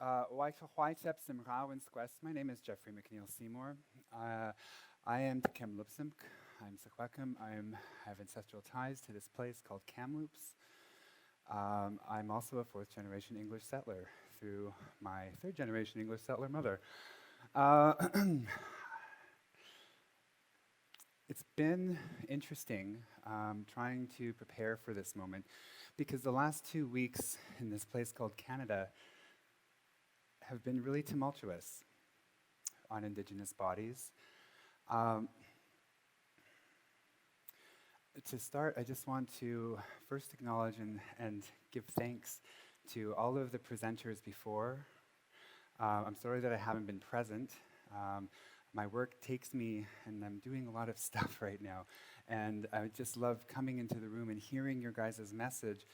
My name is Jeffrey McNeil-Seymour. I am the Kamloops. I'm Sequecum. I have ancestral ties to this place called Kamloops. I'm also a fourth generation English settler through my third generation English settler mother. Uh, it's been interesting trying to prepare for this moment because the last 2 weeks in this place called Canada have been really tumultuous on Indigenous bodies. Um, to start, I just want to first acknowledge and give thanks to all of the presenters before. I'm sorry that I haven't been present. My work takes me, and I'm doing a lot of stuff right now. And I just love coming into the room and hearing your guys' message,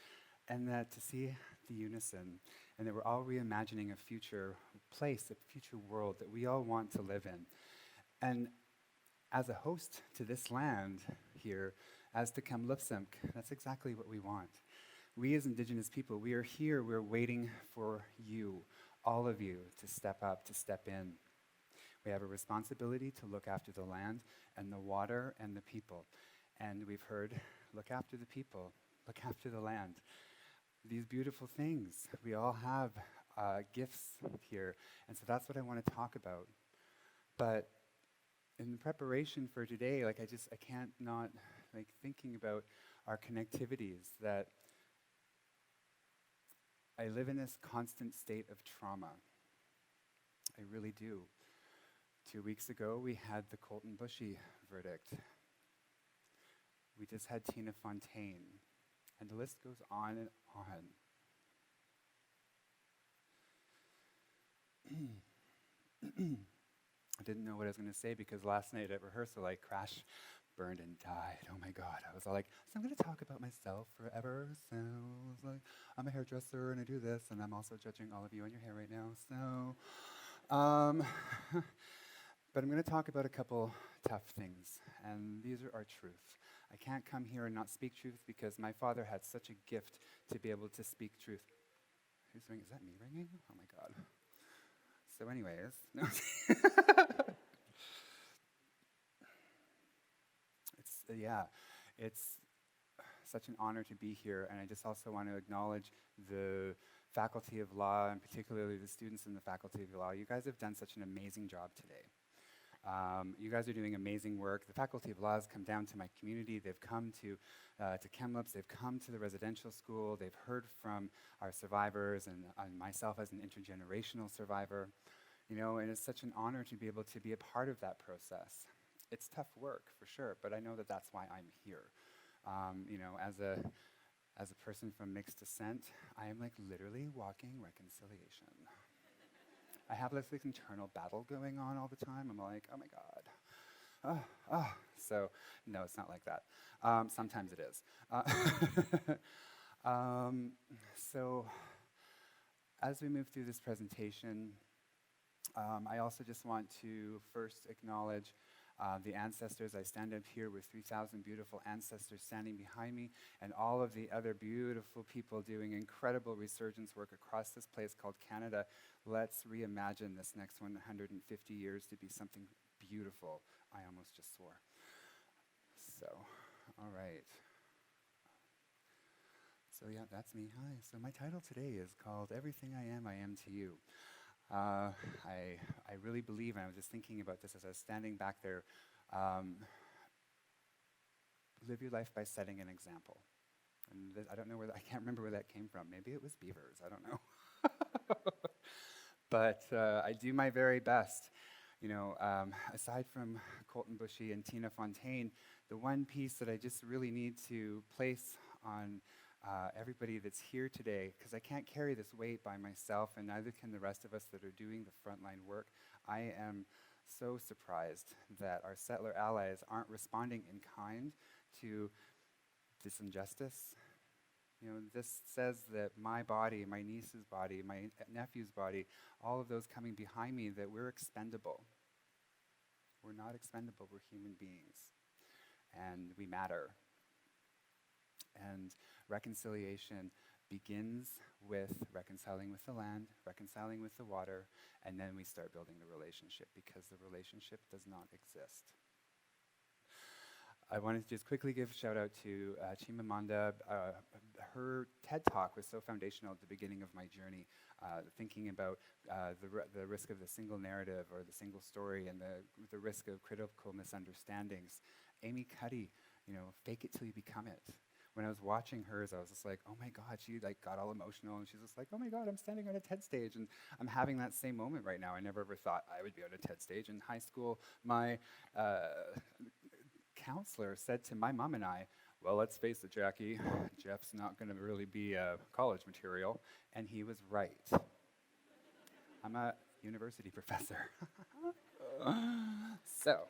and that to see the unison, and that we're all reimagining a future place, a future world that we all want to live in. And as a host to this land here, as to Kamloops, that's exactly what we want. We as Indigenous people, we are here, we're waiting for you, all of you, to step up, to step in. We have a responsibility to look after the land and the water and the people. And we've heard, look after the people, look after the land. These beautiful things, we all have gifts here, and so that's what I want to talk about. But in preparation for today, I can't not, thinking about our connectivities, that I live in this constant state of trauma. I really do. 2 weeks ago, we had the Colton Bushy verdict. We just had Tina Fontaine, and the list goes on and on. I didn't know what I was going to say because last night at rehearsal, I crash, burned, and died. Oh my God. I was all like, so I'm going to talk about myself forever. So I was like, I'm a hairdresser and I do this, and I'm also judging all of you on your hair right now. So, but I'm going to talk about a couple tough things, and these are our truth. I can't come here and not speak truth because my father had such a gift to be able to speak truth. Who's ringing? Is that me ringing? Oh my God. So anyways, no. It's such an honor to be here, and I just also want to acknowledge the Faculty of Law, and particularly the students in the Faculty of Law. You guys have done such an amazing job today. You guys are doing amazing work. The Faculty of Law has come down to my community. They've come to Kamloops. They've come to the residential school. They've heard from our survivors and myself as an intergenerational survivor. And it's such an honor to be able to be a part of that process. It's tough work, for sure, but I know that that's why I'm here. As a person from mixed descent, I am literally walking reconciliation. I have this internal battle going on all the time. I'm like, oh my God. So, no, it's not like that. Sometimes it is. So, as we move through this presentation, I also just want to first acknowledge the ancestors. I stand up here with 3,000 beautiful ancestors standing behind me, and all of the other beautiful people doing incredible resurgence work across this place called Canada. Let's reimagine this next 150 years to be something beautiful. I almost just swore. So, all right. So yeah, that's me. Hi. So my title today is called Everything I Am to You. I really believe, and I was just thinking about this as I was standing back there, live your life by setting an example. And I don't know I can't remember where that came from. Maybe it was beavers, I don't know. But I do my very best. Aside from Colton Bushy and Tina Fontaine, the one piece that I just really need to place on everybody that's here today, because I can't carry this weight by myself, and neither can the rest of us that are doing the frontline work. I am so surprised that our settler allies aren't responding in kind to this injustice. This says that my body, my niece's body, my nephew's body, all of those coming behind me, that we're expendable. We're not expendable, we're human beings, and we matter. And reconciliation begins with reconciling with the land, reconciling with the water, and then we start building the relationship, because the relationship does not exist. I wanted to just quickly give a shout out to Chimamanda. Her TED Talk was so foundational at the beginning of my journey, thinking about the risk of the single narrative or the single story, and the risk of critical misunderstandings. Amy Cuddy, fake it till you become it. When I was watching hers, I was just like, oh my God, she got all emotional, and she's just like, oh my God, I'm standing on a TED stage, and I'm having that same moment right now. I never ever thought I would be on a TED stage. In high school, my counselor said to my mom and I, well, let's face it, Jackie, Jeff's not going to really be college material, and he was right. I'm a university professor. So.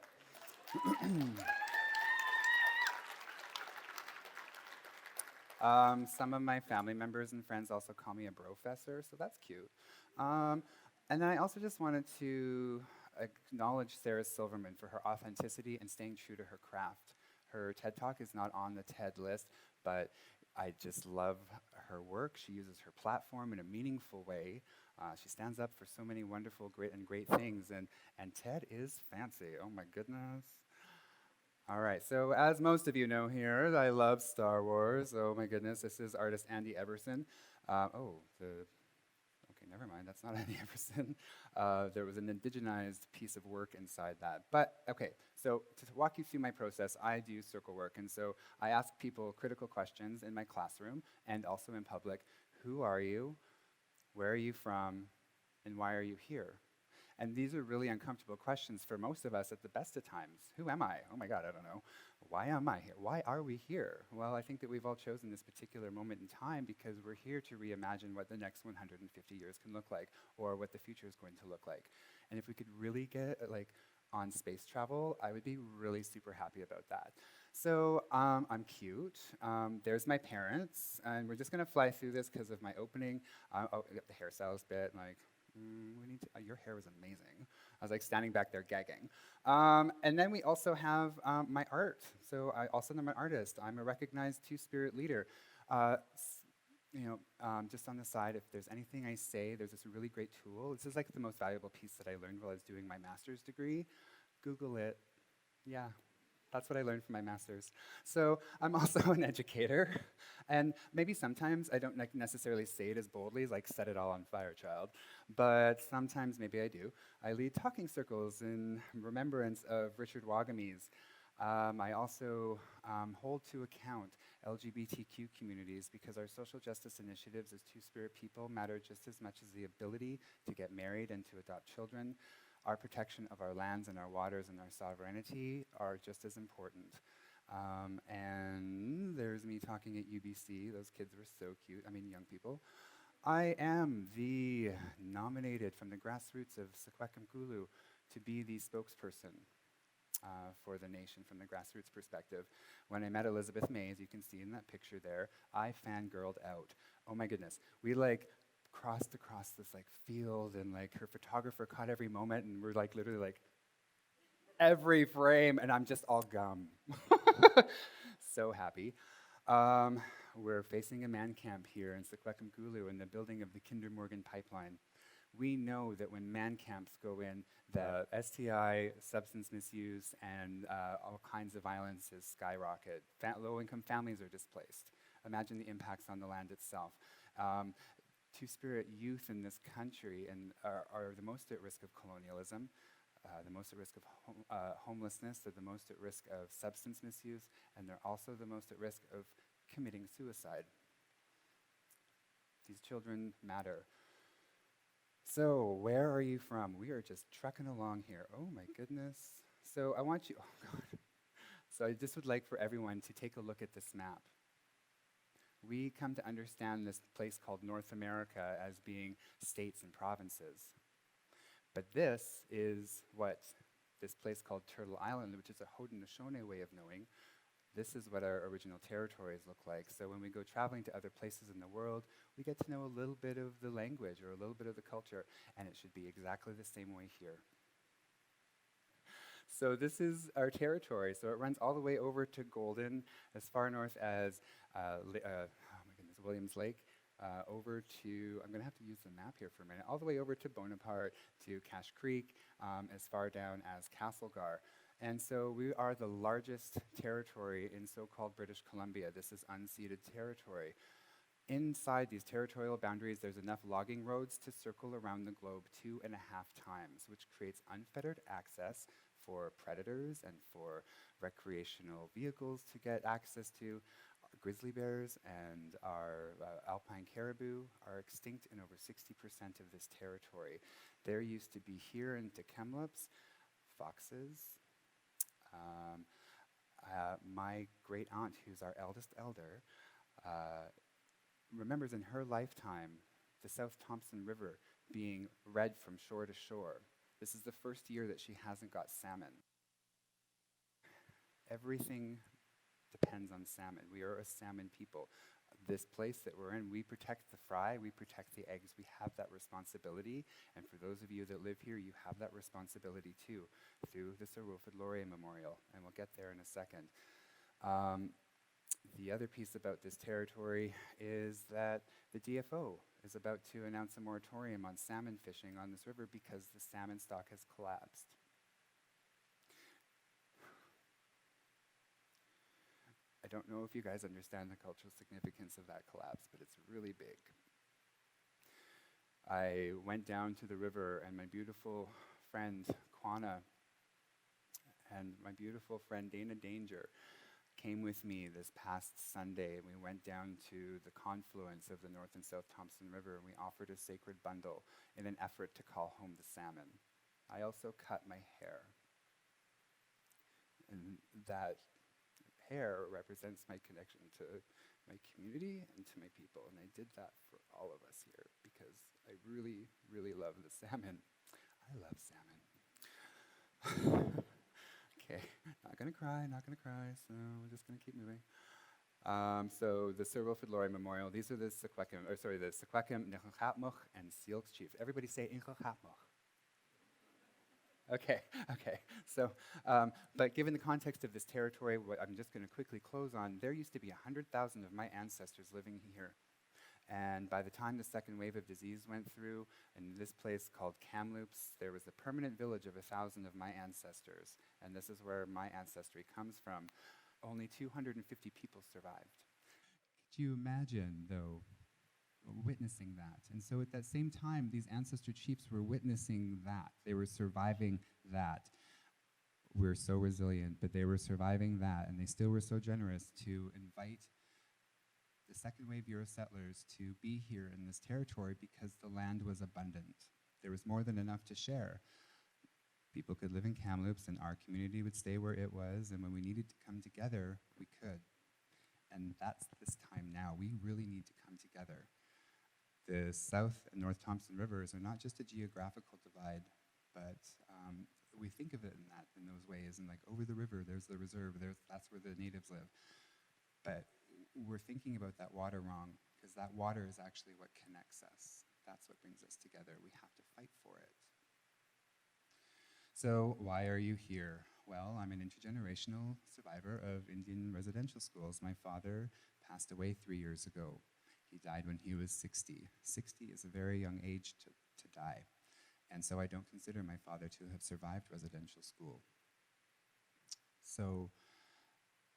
Some of my family members and friends also call me a brofessor, so that's cute. And then I also just wanted to acknowledge Sarah Silverman for her authenticity and staying true to her craft. Her TED Talk is not on the TED list, but I just love her work. She uses her platform in a meaningful way. She stands up for so many wonderful, great things, and TED is fancy. Oh my goodness. All right, so as most of you know here, I love Star Wars. Oh my goodness, this is artist Andy Everson. Okay, never mind, that's not Andy Everson. There was an indigenized piece of work inside that. But okay, so to walk you through my process, I do circle work. And so I ask people critical questions in my classroom and also in public. Who are you? Where are you from? And why are you here? And these are really uncomfortable questions for most of us at the best of times. Who am I? Oh my God, I don't know. Why am I here? Why are we here? Well, I think that we've all chosen this particular moment in time because we're here to reimagine what the next 150 years can look like, or what the future is going to look like. And if we could really get on space travel, I would be really super happy about that. So I'm cute. There's my parents, and we're just gonna fly through this because of my opening. The hairstyles bit, we need to, your hair was amazing. I was standing back there gagging. And then we also have my art. So I also am an artist. I'm a recognized two-spirit leader. Just on the side, if there's anything I say, there's this really great tool. This is the most valuable piece that I learned while I was doing my master's degree. Google it. Yeah. That's what I learned from my master's. So I'm also an educator, and maybe sometimes I don't necessarily say it as boldly as set it all on fire, child, but sometimes maybe I do. I lead talking circles in remembrance of Richard Wagamese. I also hold to account LGBTQ communities because our social justice initiatives as two-spirit people matter just as much as the ability to get married and to adopt children. Our protection of our lands and our waters and our sovereignty are just as important. And there's me talking at UBC. Those kids were so cute. I mean, young people. I am the nominated from the grassroots of Sequecamculu to be the spokesperson for the nation from the grassroots perspective. When I met Elizabeth May, as you can see in that picture there, I fangirled out. Oh my goodness. We crossed across this field, and her photographer caught every moment, and we're literally every frame, and I'm just all gum. So happy. We're facing a man camp here in Sequecamculu in the building of the Kinder Morgan pipeline. We know that when man camps go in, the STI, substance misuse, and all kinds of violences skyrocket. Low-income families are displaced. Imagine the impacts on the land itself. Two-spirit youth in this country are the most at risk of colonialism, the most at risk of homelessness, they're the most at risk of substance misuse, and they're also the most at risk of committing suicide. These children matter. So, where are you from? We are just trucking along here. Oh my goodness. So I want you, oh God. So I just would like for everyone to take a look at this map. We come to understand this place called North America as being states and provinces. But this is what this place called Turtle Island, which is a Haudenosaunee way of knowing, this is what our original territories look like. So when we go traveling to other places in the world, we get to know a little bit of the language or a little bit of the culture, and it should be exactly the same way here. So this is our territory. So it runs all the way over to Golden, as far north as Williams Lake, over to, I'm going to have to use the map here for a minute, all the way over to Bonaparte, to Cache Creek, as far down as Castlegar. And so we are the largest territory in so-called British Columbia. This is unceded territory. Inside these territorial boundaries, there's enough logging roads to circle around the globe 2.5 times, which creates unfettered access for predators and for recreational vehicles to get access to. Grizzly bears and our alpine caribou are extinct in over 60% of this territory. There used to be here in Kamloops foxes. My great aunt, who's our eldest elder, remembers in her lifetime the South Thompson River being red from shore to shore. This is the first year that she hasn't got salmon. Everything depends on salmon. We are a salmon people. This place that we're in, we protect the fry, we protect the eggs. We have that responsibility. And for those of you that live here, you have that responsibility too, through the Sir Wilfrid Laurier Memorial. And we'll get there in a second. The other piece about this territory is that the DFO is about to announce a moratorium on salmon fishing on this river because the salmon stock has collapsed. I don't know if you guys understand the cultural significance of that collapse, but it's really big. I went down to the river, and my beautiful friend Kwana and my beautiful friend Dana Danger came with me this past Sunday, and we went down to the confluence of the North and South Thompson River, and we offered a sacred bundle in an effort to call home the salmon. I also cut my hair, and that hair represents my connection to my community and to my people, and I did that for all of us here because I really, really love the salmon. I love salmon. Okay, not gonna cry, so we're just gonna keep moving. So the Sir Wilfrid Laurier Memorial, these are the Secwepemc, Inchilchapmuch, and Sealks Chief. Everybody say Inchilchapmuch. Okay. So, but given the context of this territory, what I'm just going to quickly close on, there used to be 100,000 of my ancestors living here. And by the time the second wave of disease went through, in this place called Kamloops, there was a permanent village of 1,000 of my ancestors. And this is where my ancestry comes from. Only 250 people survived. Could you imagine, though, witnessing that? And so at that same time, these ancestor chiefs were witnessing that. They were surviving that. We're so resilient, but they were surviving that, and they still were so generous to invite the second wave Euro settlers to be here in this territory because the land was abundant. There was more than enough to share. People could live in Kamloops, and our community would stay where it was, and when we needed to come together, we could. And that's this time now. We really need to come together. The South and North Thompson Rivers are not just a geographical divide, but we think of it in those ways, and like over the river, there's the reserve, that's where the natives live. But we're thinking about that water wrong, because that water is actually what connects us. That's what brings us together. We have to fight for it. So why are you here? Well, I'm an intergenerational survivor of Indian residential schools. My father passed away 3 years ago. He died when he was 60. 60 is a very young age to die. And so I don't consider my father to have survived residential school. So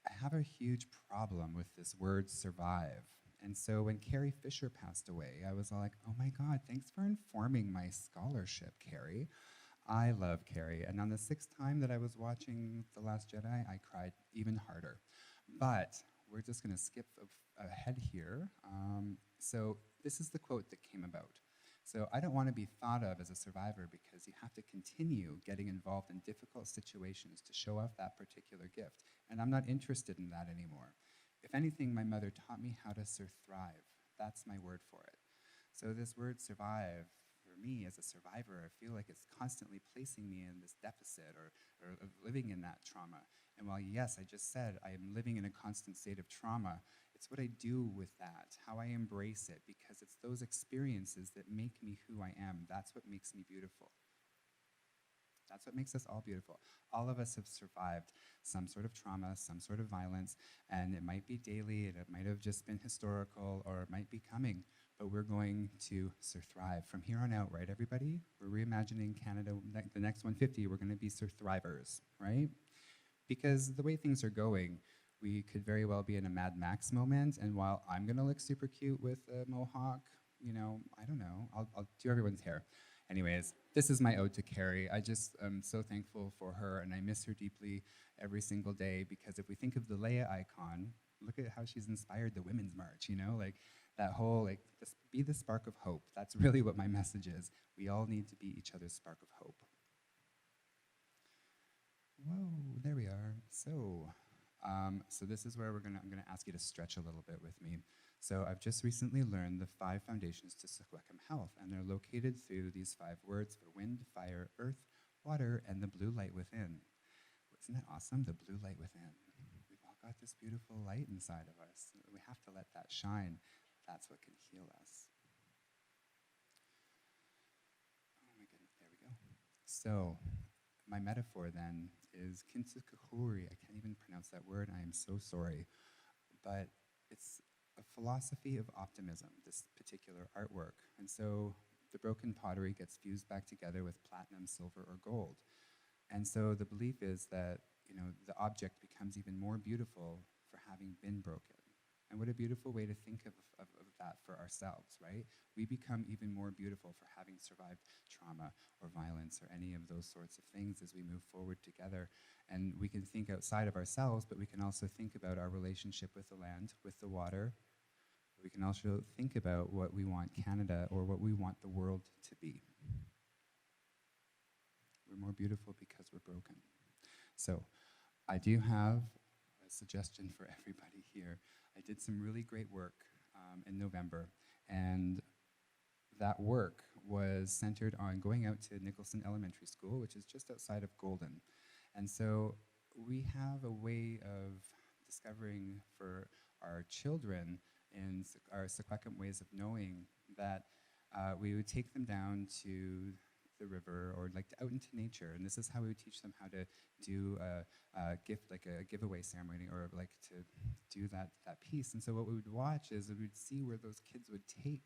I have a huge problem with this word survive. And so when Carrie Fisher passed away, I was like, oh my God, thanks for informing my scholarship, Carrie. I love Carrie. And on the 6th time that I was watching The Last Jedi, I cried even harder. But we're just going to skip ahead here. So this is the quote that came about. So I don't want to be thought of as a survivor because you have to continue getting involved in difficult situations to show off that particular gift. And I'm not interested in that anymore. If anything, my mother taught me how to thrive. That's my word for it. So this word survive, for me as a survivor, I feel like it's constantly placing me in this deficit or living in that trauma. And while yes, I just said I am living in a constant state of trauma, it's what I do with that, how I embrace it, because it's those experiences that make me who I am. That's what makes me beautiful. That's what makes us all beautiful. All of us have survived some sort of trauma, some sort of violence, and it might be daily, and it might have just been historical, or it might be coming. but we're going to thrive from here on out, right, everybody? We're reimagining Canada, the next 150, we're gonna be thrivers, right? Because the way things are going, we could very well be in a Mad Max moment, and while I'm gonna look super cute with a mohawk, you know, I don't know, I'll do everyone's hair. Anyways, this is my ode to Carrie. I just am so thankful for her, and I miss her deeply every single day, because if we think of the Leia icon, look at how she's inspired the Women's March, you know? Like, that whole, like, be the spark of hope. That's really what my message is. We all need to be each other's spark of hope. Whoa, there we are. So this is where I'm gonna ask you to stretch a little bit with me. So I've just recently learned the 5 foundations to Secwepemc health, and they're located through these 5 words for wind, fire, earth, water, and the blue light within. Isn't that awesome? The blue light within. We've all got this beautiful light inside of us. We have to let that shine. That's what can heal us. Oh my goodness, there we go. So my metaphor then is kintsukahuri. I can't even pronounce that word. I am so sorry. But it's a philosophy of optimism, this particular artwork. And so the broken pottery gets fused back together with platinum, silver, or gold. And so the belief is that, you know, the object becomes even more beautiful for having been broken. And what a beautiful way to think of that for ourselves, right? We become even more beautiful for having survived trauma or violence or any of those sorts of things as we move forward together. And we can think outside of ourselves, but we can also think about our relationship with the land, with the water. We can also think about what we want Canada or what we want the world to be. We're more beautiful because we're broken. So I do have a suggestion for everybody here. I did some really great work in November, and that work was centered on going out to Nicholson Elementary School, which is just outside of Golden. And so we have a way of discovering for our children in our Secwepemc ways of knowing that we would take them down to the river or like out into nature, and this is how we would teach them how to do a gift, like a giveaway ceremony, or like to do that piece. And so what we would watch is we would see where those kids would take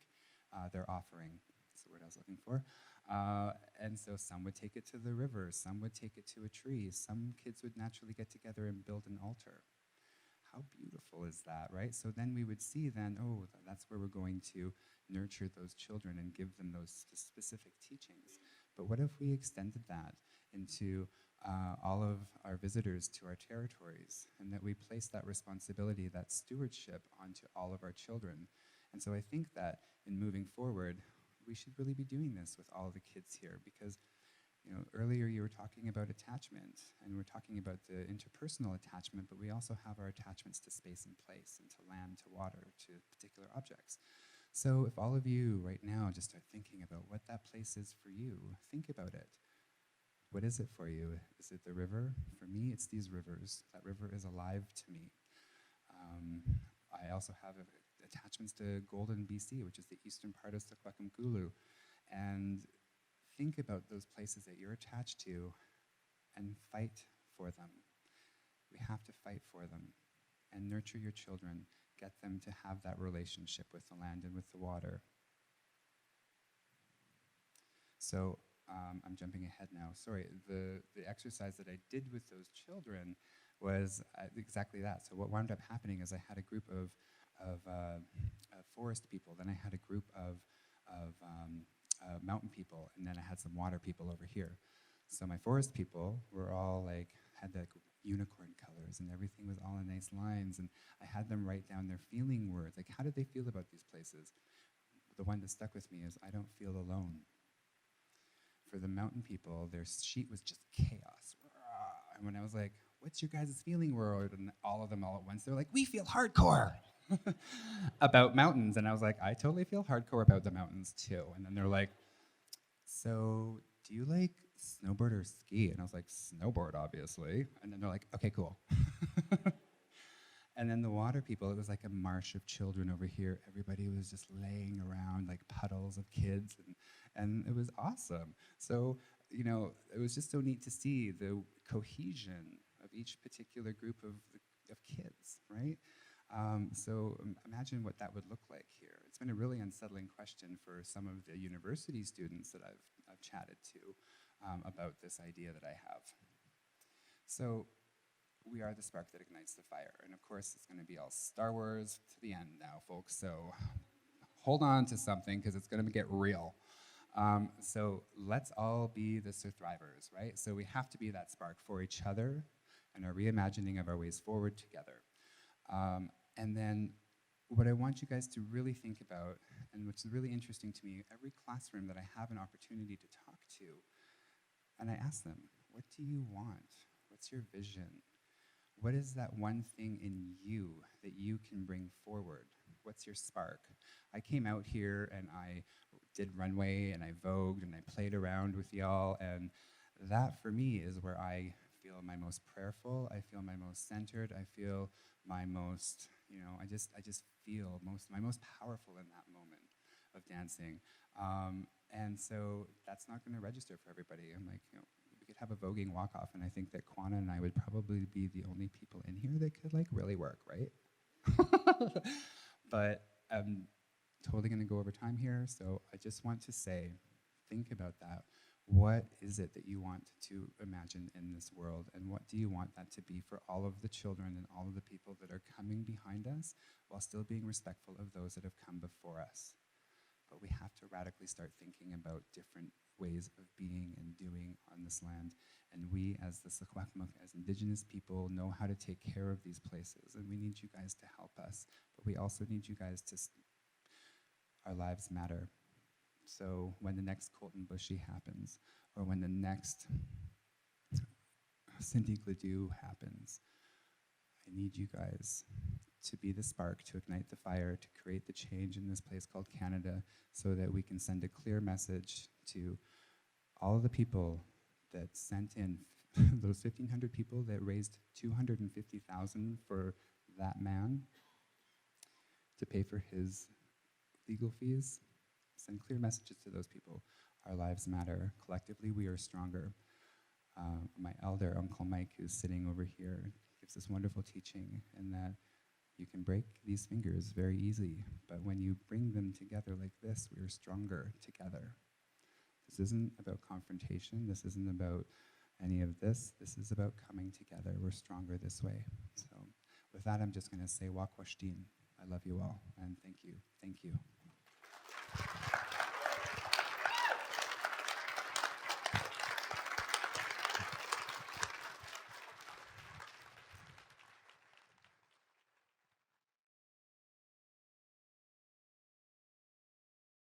their offering. That's the word I was looking for. And so some would take it to the river, some would take it to a tree, some kids would naturally get together and build an altar. How beautiful is that, right? So then we would see then, oh, that's where we're going to nurture those children and give them those specific teachings. But what if we extended that into all of our visitors to our territories, and that we place that responsibility, that stewardship onto all of our children? And so I think that in moving forward, we should really be doing this with all the kids here, because you know, earlier you were talking about attachment, and we're talking about the interpersonal attachment, but we also have our attachments to space and place, and to land, to water, to particular objects. So if all of you right now just start thinking about what that place is for you, think about it. What is it for you? Is it the river? For me, it's these rivers. That river is alive to me. I also have attachments to Golden, BC, which is the eastern part of Secwepemc. And think about those places that you're attached to and fight for them. We have to fight for them and nurture your children, get them to have that relationship with the land and with the water. So I'm jumping ahead now. Sorry, the exercise that I did with those children was exactly that. So what wound up happening is I had a group of forest people, then I had a group of mountain people, and then I had some water people over here. So my forest people were all like, had like unicorn colors, and everything was all in nice lines, and I had them write down their feeling words, like how did they feel about these places? The one that stuck with me is, I don't feel alone. For the mountain people, their sheet was just chaos. And when I was like, what's your guys' feeling word? And all of them all at once, they're like, we feel hardcore about mountains. And I was like, I totally feel hardcore about the mountains too. And then they're like, so do you like snowboard or ski? And I was like, snowboard, obviously. And then they're like, okay, cool. And then the water people, it was like a marsh of children over here. Everybody was just laying around like puddles of kids, and it was awesome. So, you know, it was just so neat to see the cohesion of each particular group of kids, right? So imagine what that would look like here. it's been a really unsettling question for some of the university students that I've chatted to about this idea that I have. So we are the spark that ignites the fire. And of course, it's going to be all Star Wars to the end now, folks. So hold on to something, because it's going to get real. So let's all be the survivors, right? So we have to be that spark for each other and our reimagining of our ways forward together. And then what I want you guys to really think about, and what's really interesting to me, every classroom that I have an opportunity to talk to, and I ask them, what do you want? What's your vision? What is that one thing in you that you can bring forward? What's your spark? I came out here and I did runway and I vogued and I played around with y'all, and that for me is where I feel my most prayerful, I feel my most centered, I feel my most, I just feel my most powerful in that moment of dancing. And so that's not gonna register for everybody. I'm like, we could have a voguing walk-off, and I think that Kwana and I would probably be the only people in here that could really work, right? But I'm totally gonna go over time here, so I just want to say, think about that. What is it that you want to imagine in this world, and what do you want that to be for all of the children and all of the people that are coming behind us, while still being respectful of those that have come before us? But we have to radically start thinking about different ways of being and doing on this land. And we, as the Secwepemc, as Indigenous people, know how to take care of these places, and we need you guys to help us. But we also need you guys to, our lives matter. So when the next Colton Bushy happens, or when the next Cindy Gladue happens, I need you guys to be the spark, to ignite the fire, to create the change in this place called Canada, so that we can send a clear message to all of the people that sent in, those 1,500 people that raised $250,000 for that man to pay for his legal fees. Send clear messages to those people. Our lives matter. Collectively, we are stronger. My elder, Uncle Mike, who's sitting over here, gives this wonderful teaching in that you can break these fingers very easily, but when you bring them together like this, we are stronger together. This isn't about confrontation. This isn't about any of this. This is about coming together. We're stronger this way. So with that, I'm just going to say, Wakwashtin. I love you all, and thank you. Thank you.